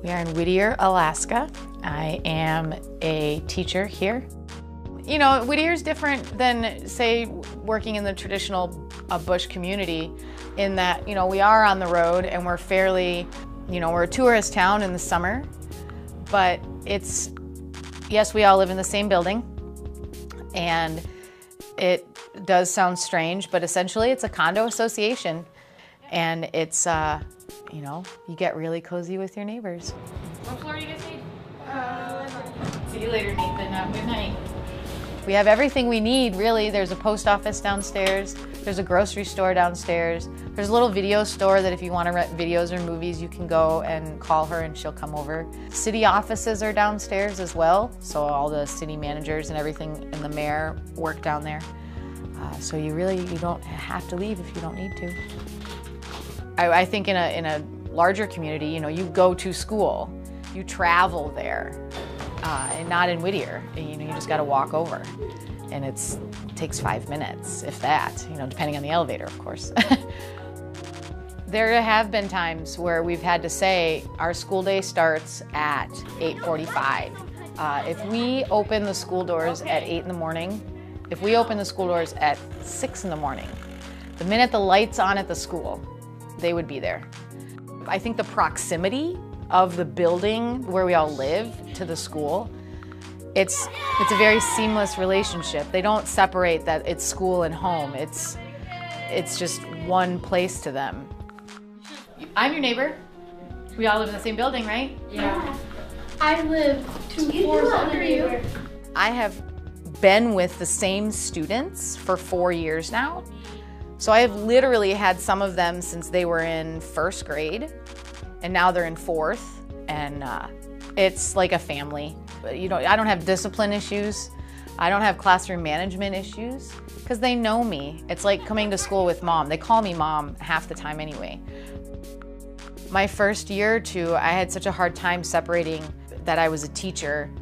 We are in Whittier, Alaska. I am a teacher here. You know, Whittier is different than, say, working in the traditional bush community in that, you know, we are on the road and we're fairly, you know, we're a tourist town in the summer, but it's, yes, we all live in the same building, and it does sound strange, but essentially it's a condo association, and it's, you know, you get really cozy with your neighbors. What floor do you guys need? See you later, Nathan. Good night. We have everything we need, really. There's a post office downstairs. There's a grocery store downstairs. There's a little video store that if you want to rent videos or movies, you can go and call her and she'll come over. City offices are downstairs as well, so all the city managers and everything and the mayor work down there. So you don't have to leave if you don't need to. I think in a larger community, you know, you go to school, you travel there. And not in Whittier. You know, you just got to walk over, and it takes 5 minutes, if that. You know, depending on the elevator, of course. There have been times where we've had to say our school day starts at 8:45. If we open the school doors at 8 in the morning, if we open the school doors at 6 in the morning, the minute the light's on at the school, they would be there. I think the proximity of the building where we all live to the school, it's a very seamless relationship. They don't separate that it's school and home. It's just one place to them. I'm your neighbor. We all live in the same building, right? Yeah. I live 2 floors under you. I have been with the same students for 4 years now. So I have literally had some of them since they were in 1st grade. And now they're in 4th, and it's like a family. You know, I don't have discipline issues. I don't have classroom management issues because they know me. It's like coming to school with mom. They call me mom half the time anyway. My first year or two, I had such a hard time separating that I was a teacher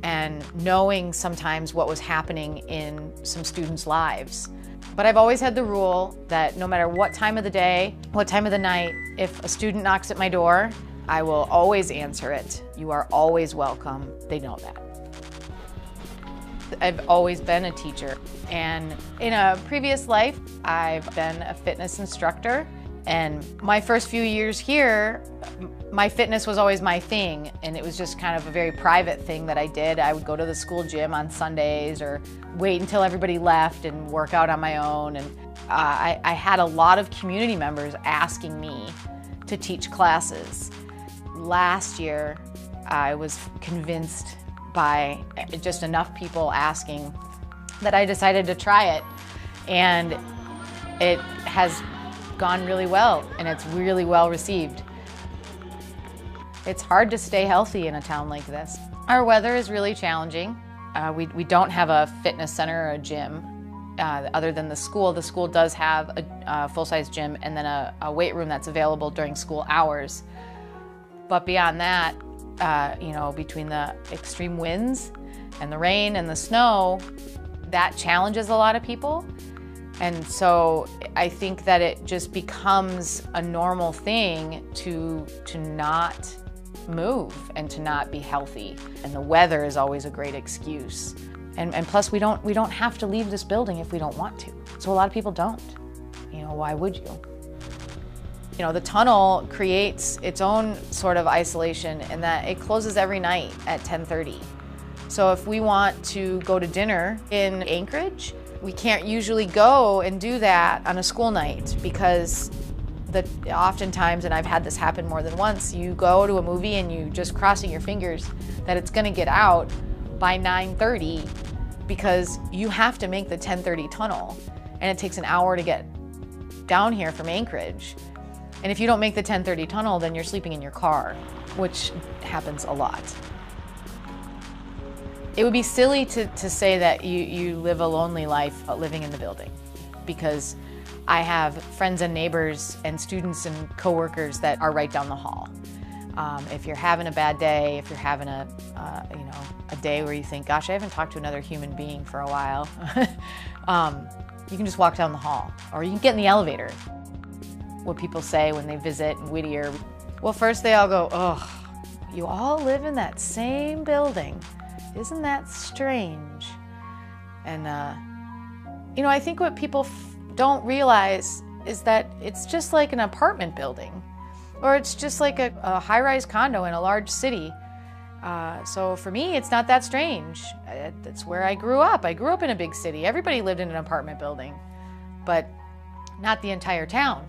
and knowing sometimes what was happening in some students' lives. But I've always had the rule that no matter what time of the day, what time of the night, if a student knocks at my door, I will always answer it. You are always welcome. They know that. I've always been a teacher. And in a previous life, I've been a fitness instructor. And my first few years here, my fitness was always my thing, and it was just kind of a very private thing that I did. I would go to the school gym on Sundays or wait until everybody left and work out on my own. And I had a lot of community members asking me to teach classes. Last year, I was convinced by just enough people asking that I decided to try it. And it has gone really well, and it's really well received. It's hard to stay healthy in a town like this. Our weather is really challenging. We don't have a fitness center or a gym other than the school. The school does have a full-size gym and then a weight room that's available during school hours. But beyond that, you know, between the extreme winds and the rain and the snow, that challenges a lot of people. And so I think that it just becomes a normal thing to not move and to not be healthy. And the weather is always a great excuse. And plus we don't have to leave this building if we don't want to. So a lot of people don't. You know, why would you? You know, the tunnel creates its own sort of isolation in that it closes every night at 10:30. So if we want to go to dinner in Anchorage, we can't usually go and do that on a school night because oftentimes, and I've had this happen more than once, you go to a movie and you just crossing your fingers that it's gonna get out by 9:30 because you have to make the 10:30 tunnel, and it takes an hour to get down here from Anchorage. And if you don't make the 10:30 tunnel, then you're sleeping in your car, which happens a lot. It would be silly to say that you live a lonely life living in the building, because I have friends and neighbors and students and coworkers that are right down the hall. If you're having a bad day, if you're having a day where you think, gosh, I haven't talked to another human being for a while, you can just walk down the hall, or you can get in the elevator. What people say when they visit Whittier, well, first they all go, oh, you all live in that same building. Isn't that strange? And, you know, I think what people don't realize is that it's just like an apartment building, or it's just like a high-rise condo in a large city. So for me, it's not that strange. That's where I grew up. I grew up in a big city. Everybody lived in an apartment building, but not the entire town.